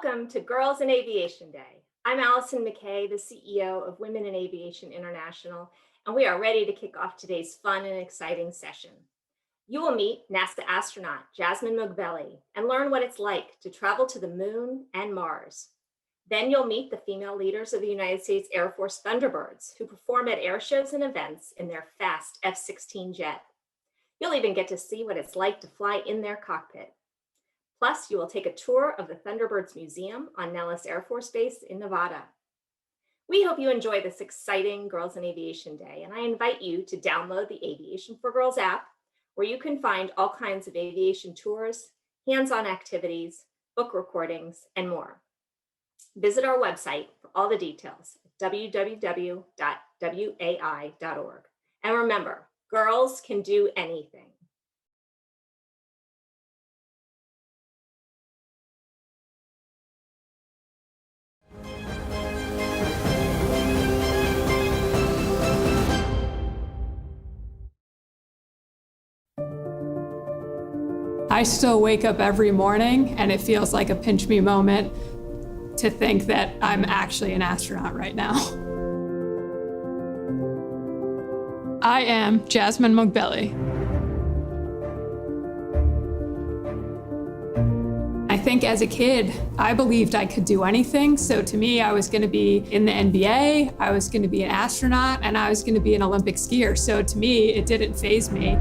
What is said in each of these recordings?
Welcome to Girls in Aviation Day. I'm Allison McKay, the CEO of Women in Aviation International, and we are ready to kick off today's fun and exciting session. You will meet NASA astronaut Jasmin Moghbeli and learn what it's like to travel to the moon and Mars. Then you'll meet the female leaders of the United States Air Force Thunderbirds who perform at air shows and events in their fast F-16 jet. You'll even get to see what it's like to fly in their cockpit. Plus, you will take a tour of the Thunderbirds Museum on Nellis Air Force Base in Nevada. We hope you enjoy this exciting Girls in Aviation Day, and I invite you to download the Aviation for Girls app, where you can find all kinds of aviation tours, hands-on activities, book recordings, and more. Visit our website for all the details at www.wai.org. And remember, girls can do anything. I still wake up every morning and it feels like a pinch me moment to think that I'm actually an astronaut right now. I am Jasmin Moghbeli. I think as a kid, I believed I could do anything. So to me, I was going to be in the NBA, I was going to be an astronaut, and I was going to be an Olympic skier. So to me, it didn't faze me.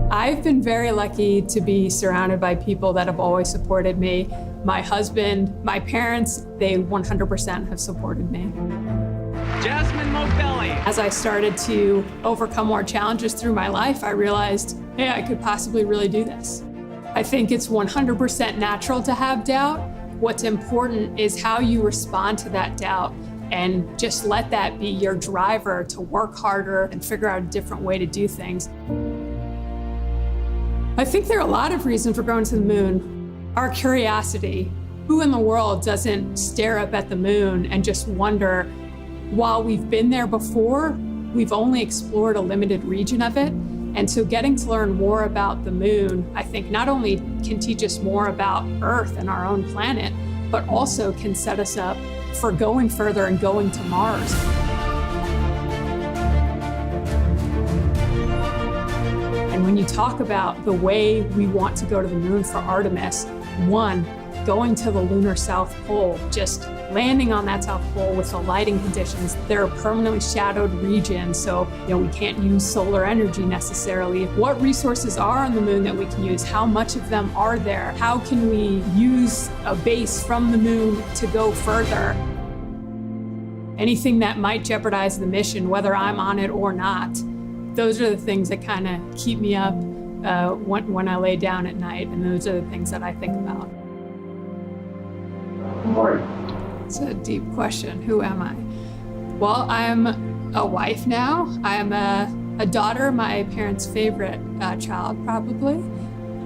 I've been very lucky to be surrounded by people that have always supported me. My husband, my parents, they 100% have supported me. Jasmin Moghbeli. As I started to overcome more challenges through my life, I realized, hey, I could possibly really do this. I think it's 100% natural to have doubt. What's important is how you respond to that doubt and just let that be your driver to work harder and figure out a different way to do things. I think there are a lot of reasons for going to the moon. Our curiosity. Who in the world doesn't stare up at the moon and just wonder, while we've been there before, we've only explored a limited region of it. And so getting to learn more about the moon, I think not only can teach us more about Earth and our own planet, but also can set us up for going further and going to Mars. And when you talk about the way we want to go to the moon for Artemis, one, going to the lunar South Pole, just landing on that South Pole with the lighting conditions. They're a permanently shadowed region, so we can't use solar energy necessarily. What resources are on the moon that we can use? How much of them are there? How can we use a base from the moon to go further? Anything that might jeopardize the mission, whether I'm on it or not. Those are the things that kind of keep me up when I lay down at night, and those are the things that I think about. It's a deep question. Who am I? Well, I'm a wife now. I'm a daughter, my parents' favorite child, probably.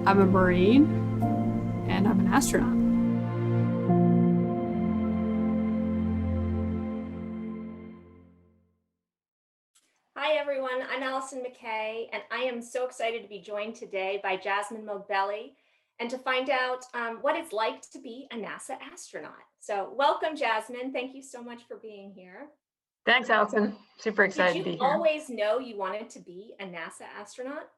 I'm a Marine, and I'm an astronaut. Hi everyone, I'm Allison McKay, and I am so excited to be joined today by Jasmin Moghbeli and to find out what it's like to be a NASA astronaut. So welcome, Jasmin. Thank you so much for being here. Thanks, Allison. Super excited to be here. Did you always know you wanted to be a NASA astronaut?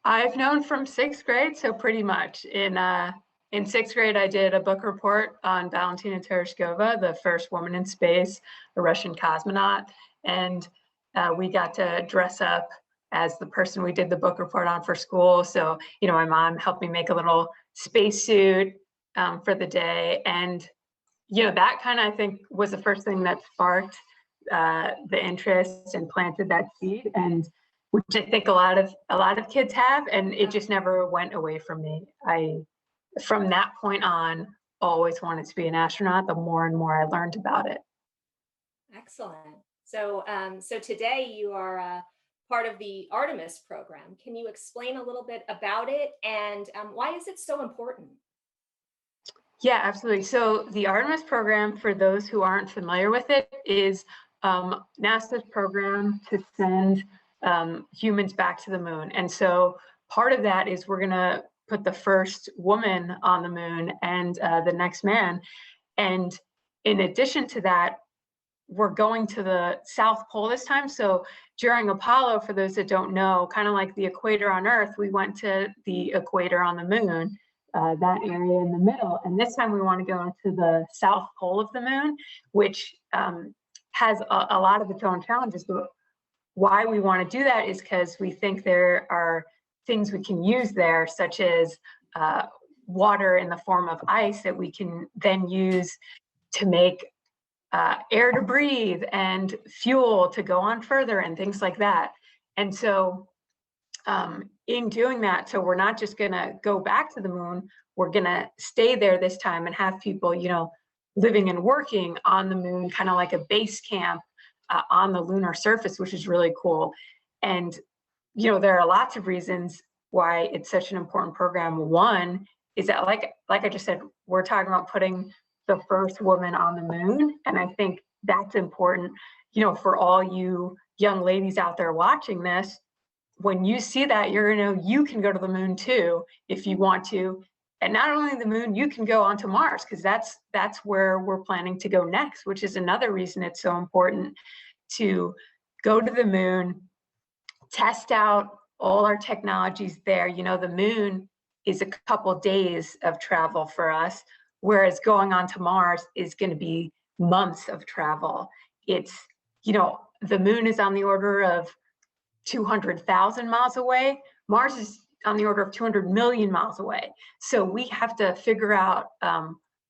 I've known from 6th grade, so pretty much. In 6th grade, I did a book report on Valentina Tereshkova, the first woman in space, a Russian cosmonaut, and we got to dress up as the person we did the book report on for school. So, my mom helped me make a little spacesuit for the day. And, that kind of, I think, was the first thing that sparked the interest and planted that seed, and which I think a lot of kids have, and it just never went away from me. From that point on, always wanted to be an astronaut. The more and more I learned about it. Excellent. So, so today you are part of the Artemis program. Can you explain a little bit about it, and why is it so important? Yeah, absolutely. So the Artemis program, for those who aren't familiar with it, is NASA's program to send humans back to the moon. And so part of that is we're going to put the first woman on the moon and the next man. And in addition to that, we're going to the South Pole this time. So during Apollo, for those that don't know, kind of like the equator on Earth, we went to the equator on the moon, that area in the middle. And this time we want to go to the South Pole of the moon, which has a lot of its own challenges. But why we want to do that is because we think there are things we can use there, such as water in the form of ice that we can then use to make air to breathe and fuel to go on further and things like that. And so in doing that, so we're not just going to go back to the moon, we're going to stay there this time and have people, you know, living and working on the moon, kind of like a base camp on the lunar surface, which is really cool. And, you know, there are lots of reasons why it's such an important program. One is that, like I just said, we're talking about putting the first woman on the moon. And I think that's important, you know, for all you young ladies out there watching this. When you see that, you're gonna know you can go to the moon too, if you want to. And not only the moon, you can go onto Mars, because that's where we're planning to go next, which is another reason it's so important to go to the moon, test out all our technologies there. You know, the moon is a couple days of travel for us, whereas going on to Mars is going to be months of travel. It's, you know, the moon is on the order of 200,000 miles away. Mars is on the order of 200 million miles away. So we have to figure out,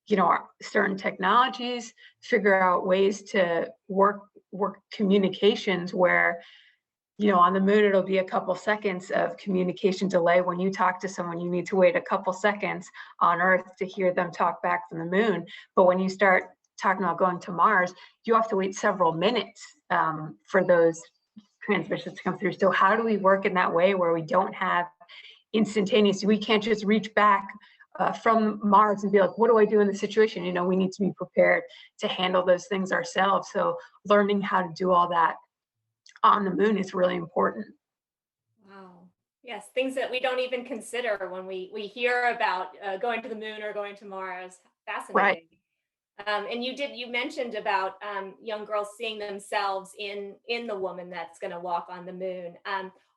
you know, certain technologies, figure out ways to work communications where, you know, on the moon, it'll be a couple seconds of communication delay. When you talk to someone, you need to wait a couple seconds on Earth to hear them talk back from the moon. But when you start talking about going to Mars, you have to wait several minutes for those transmissions to come through. So how do we work in that way where we don't have instantaneous? We can't just reach back from Mars and be like, what do I do in this situation? You know, we need to be prepared to handle those things ourselves. So learning how to do all that on the moon is really important. Wow. Yes, things that we don't even consider when we hear about going to the moon or going to Mars. Fascinating. Right. And you mentioned about young girls seeing themselves in the woman that's going to walk on the moon.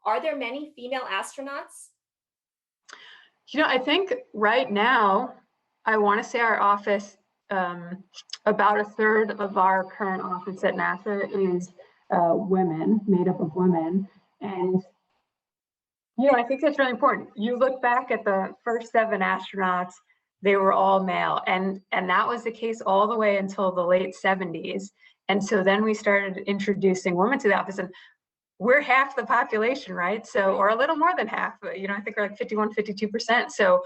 Are there many female astronauts? You know, I think right now, I want to say our office, about a third of our current office at NASA is women, made up of women. And, you know, I think that's really important. You look back at the first 7 astronauts, they were all male. And that was the case all the way until the late 70s. And so then we started introducing women to the office, and we're half the population, right? So, or a little more than half, you know, I think we're like 51, 52%. So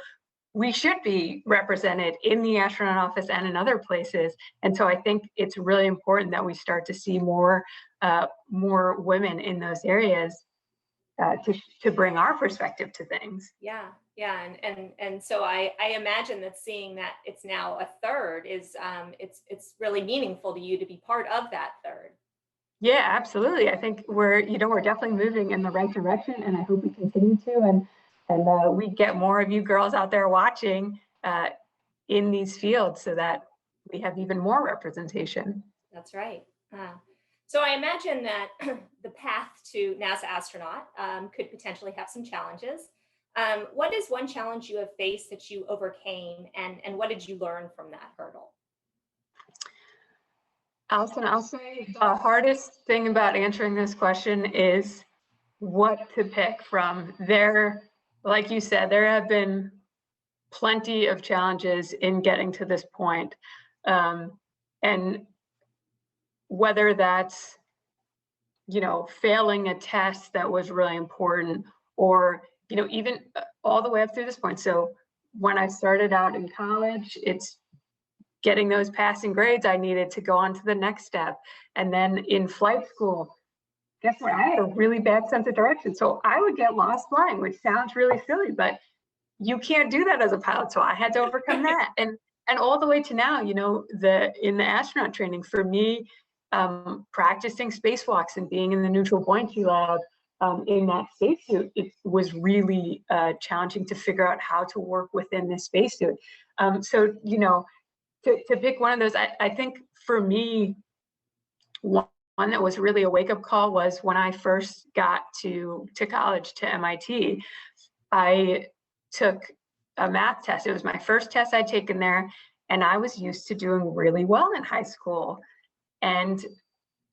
we should be represented in the astronaut office and in other places. And so I think it's really important that we start to see more women in those areas to bring our perspective to things. Yeah, and so I imagine that seeing that it's now a third is it's really meaningful to you to be part of that third. Yeah, absolutely. I think we're definitely moving in the right direction, and I hope we continue to, and we get more of you girls out there watching in these fields so that we have even more representation. That's right. So I imagine that the path to NASA astronaut could potentially have some challenges. What is one challenge you have faced that you overcame, and what did you learn from that hurdle? Allison, I'll say the hardest thing about answering this question is what to pick from. There, like you said, there have been plenty of challenges in getting to this point. And whether that's, you know, failing a test that was really important, or, you know, even all the way up through this point. So when I started out in college, it's getting those passing grades I needed to go on to the next step. And then in flight school, guess what? I had a really bad sense of direction. So I would get lost flying, which sounds really silly, but you can't do that as a pilot. So I had to overcome that. And all the way to now, you know, in the astronaut training, for me, practicing spacewalks and being in the neutral buoyancy lab in that spacesuit, it was really challenging to figure out how to work within this spacesuit. So, you know, to pick one of those, I think for me, one that was really a wake-up call was when I first got to college, to MIT. I took a math test. It was my first test I'd taken there, and I was used to doing really well in high school. And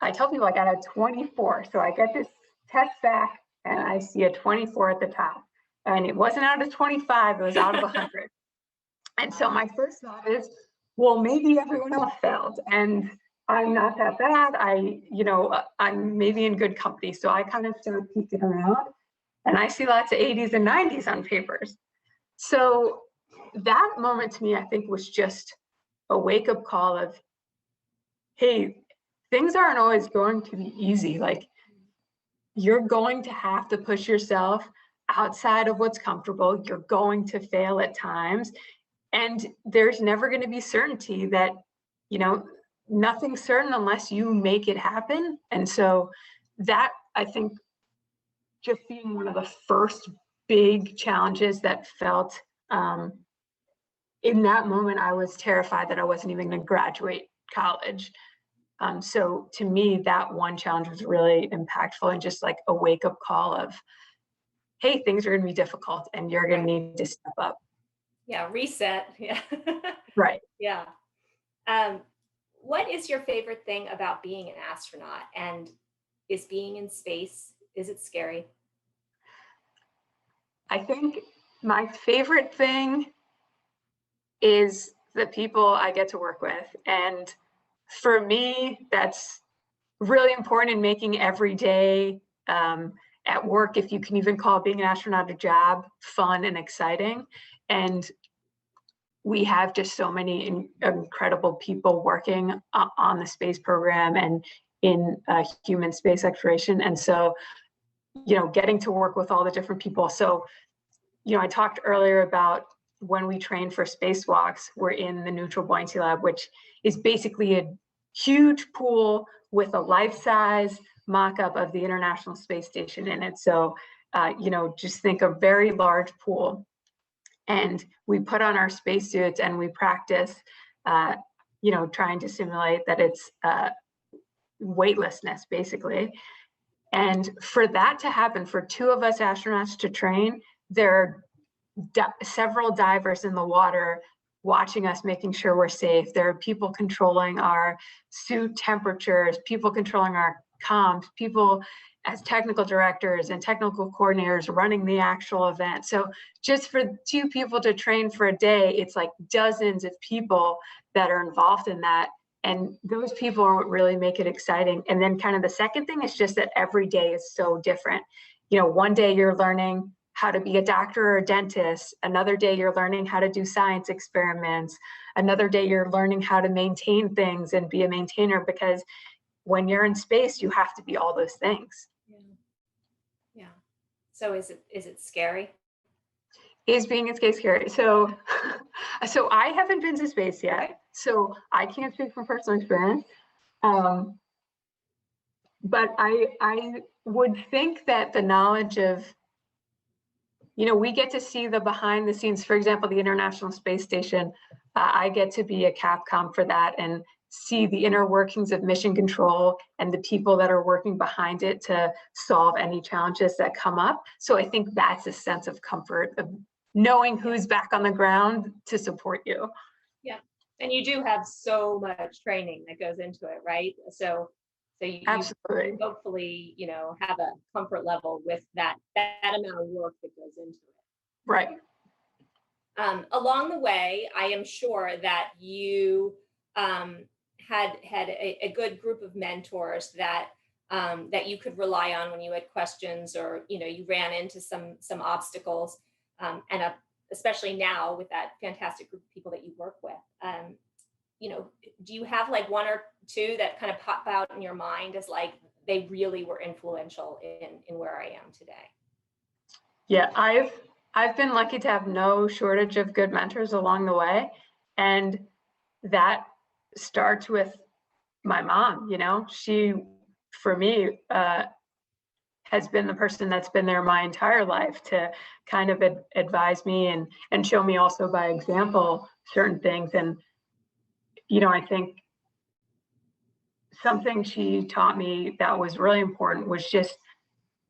I tell people I got a 24. So I get this test back and I see a 24 at the top. And it wasn't out of 25, it was out of 100. And so my first thought is, well, maybe everyone else failed and I'm not that bad. I'm maybe in good company. So I kind of started peeking around and I see lots of 80s and 90s on papers. So that moment to me, I think, was just a wake-up call of, hey, things aren't always going to be easy. Like, you're going to have to push yourself outside of what's comfortable. You're going to fail at times. And there's never going to be certainty that, you know, nothing's certain unless you make it happen. And so that, I think, just being one of the first big challenges that felt, in that moment, I was terrified that I wasn't even going to graduate college. So to me, that one challenge was really impactful and just like a wake-up call of, hey, things are going to be difficult and you're going to need to step up. Yeah, reset. Yeah. Right. Yeah. What is your favorite thing about being an astronaut? And is being in space, is it scary? I think my favorite thing is the people I get to work with. And for me, that's really important in making every day at work, if you can even call being an astronaut a job, fun and exciting. And we have just so many incredible people working on the space program and in human space exploration. And so, you know, getting to work with all the different people. So, you know, I talked earlier about when we train for spacewalks, we're in the Neutral Buoyancy Lab, which is basically a huge pool with a life-size mock-up of the International Space Station in it. So, you know, just think a very large pool. And we put on our spacesuits and we practice, you know, trying to simulate that it's weightlessness, basically. And for that to happen, for two of us astronauts to train, there are several divers in the water watching us, making sure we're safe. There are people controlling our suit temperatures, people controlling our comms, people as technical directors and technical coordinators running the actual event. So just for two people to train for a day, it's like dozens of people that are involved in that. And those people are what really make it exciting. And then kind of the second thing is just that every day is so different. You know, one day you're learning how to be a doctor or a dentist. Another day you're learning how to do science experiments. Another day you're learning how to maintain things and be a maintainer, because when you're in space, you have to be all those things. Yeah. Yeah. So is it scary? Is being in space scary? So, so I haven't been to space yet, so I can't speak from personal experience. But I would think that the knowledge of, you know, we get to see the behind the scenes. For example, the International Space Station, I get to be a Capcom for that and see the inner workings of mission control and the people that are working behind it to solve any challenges that come up. So I think that's a sense of comfort of knowing who's back on the ground to support you. Yeah. And you do have so much training that goes into it, right? So you Absolutely. hopefully, you know, have a comfort level with that amount of work that goes into it. Right. Along the way, I am sure that you had a good group of mentors that that you could rely on when you had questions, or, you know, you ran into some obstacles, and especially now with that fantastic group of people that you work with. You know, do you have like one or two that kind of pop out in your mind as like they really were influential in where I am today? Yeah, I've been lucky to have no shortage of good mentors along the way, and that starts with my mom. You know, she, for me, has been the person that's been there my entire life to kind of advise me and show me also by example certain things. And, you know, I think something she taught me that was really important was just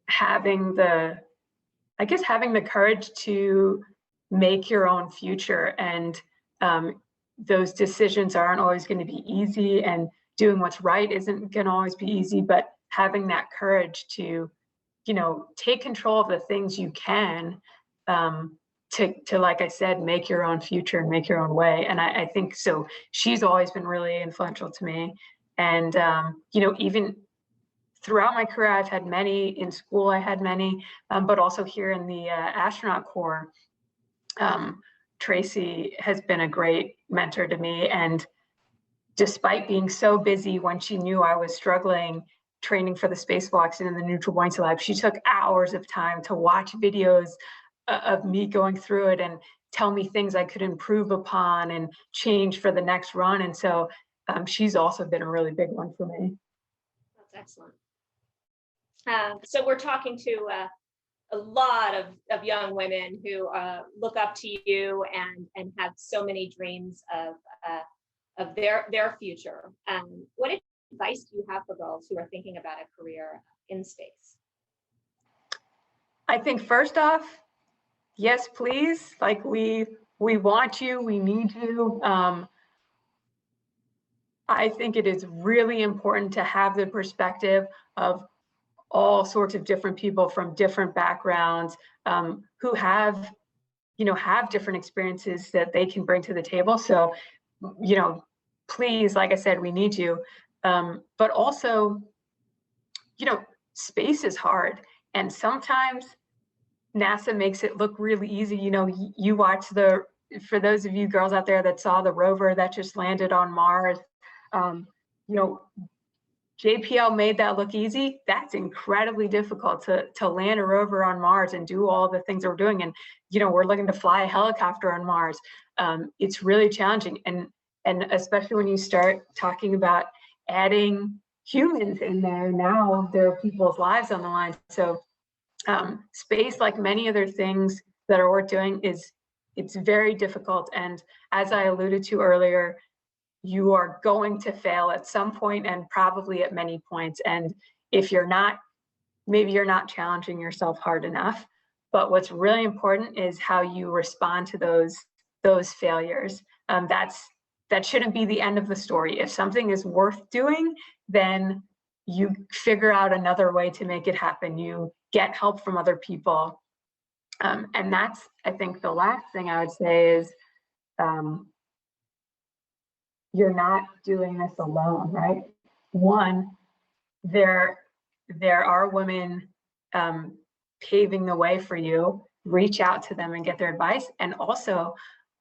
having the courage to make your own future. And those decisions aren't always going to be easy, and doing what's right isn't going to always be easy, but having that courage to, you know, take control of the things you can, to, like I said, make your own future and make your own way. And I think so. She's always been really influential to me. And, you know, even throughout my career, I've had many. In school, I had many, but also here in the astronaut corps, Tracy has been a great mentor to me. And despite being so busy, when she knew I was struggling training for the spacewalks and in the neutral buoyancy lab, she took hours of time to watch videos of me going through it and tell me things I could improve upon and change for the next run. And so she's also been a really big one for me. That's excellent. So we're talking to a lot of young women who look up to you and have so many dreams of their future. What advice do you have for girls who are thinking about a career in space? I think first off, yes, please. Like we want you, we need you. I think it is really important to have the perspective of all sorts of different people from different backgrounds, who have different experiences that they can bring to the table. So, you know, please, like I said, we need you. But also, you know, space is hard. And sometimes NASA makes it look really easy. You know, you watch for those of you girls out there that saw the rover that just landed on Mars, you know, JPL made that look easy. That's incredibly difficult to land a rover on Mars and do all the things that we're doing. And, you know, we're looking to fly a helicopter on Mars. It's really challenging. And especially when you start talking about adding humans in there, now there are people's lives on the line. So space, like many other things that are worth doing, it's very difficult. And as I alluded to earlier, you are going to fail at some point and probably at many points. And if you're not, maybe you're not challenging yourself hard enough. But what's really important is how you respond to those failures. That shouldn't be the end of the story. If something is worth doing, then you figure out another way to make it happen. You get help from other people. And that's, I think, the last thing I would say is, you're not doing this alone, right? One, there are women paving the way for you. Reach out to them and get their advice. And also,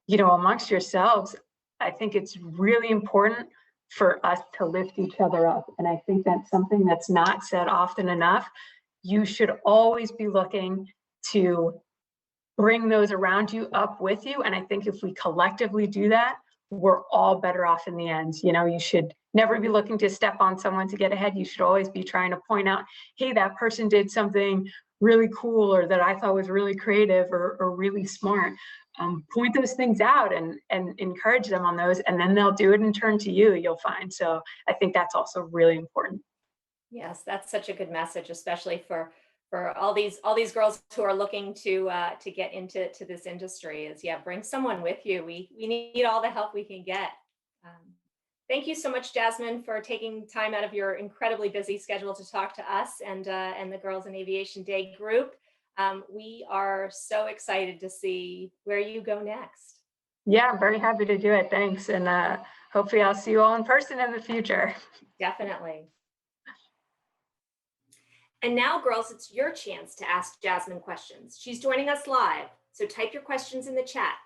you know, amongst yourselves, I think it's really important for us to lift each other up. And I think that's something that's not said often enough. You should always be looking to bring those around you up with you. And I think if we collectively do that, we're all better off in the end. You know, you should never be looking to step on someone to get ahead. You should always be trying to point out, hey, that person did something really cool, or that I thought was really creative or really smart. Point those things out and encourage them on those, and then they'll do it in turn to you, you'll find. So I think that's also really important. Yes, that's such a good message, especially for all these girls who are looking to get into this industry. Is, yeah, bring someone with you. We need all the help we can get. Thank you so much, Jasmin, for taking time out of your incredibly busy schedule to talk to us and the Girls in Aviation Day group. We are so excited to see where you go next. Yeah, I'm very happy to do it. Thanks. And hopefully I'll see you all in person in the future. Definitely. And now, girls, it's your chance to ask Jasmin questions. She's joining us live, so type your questions in the chat.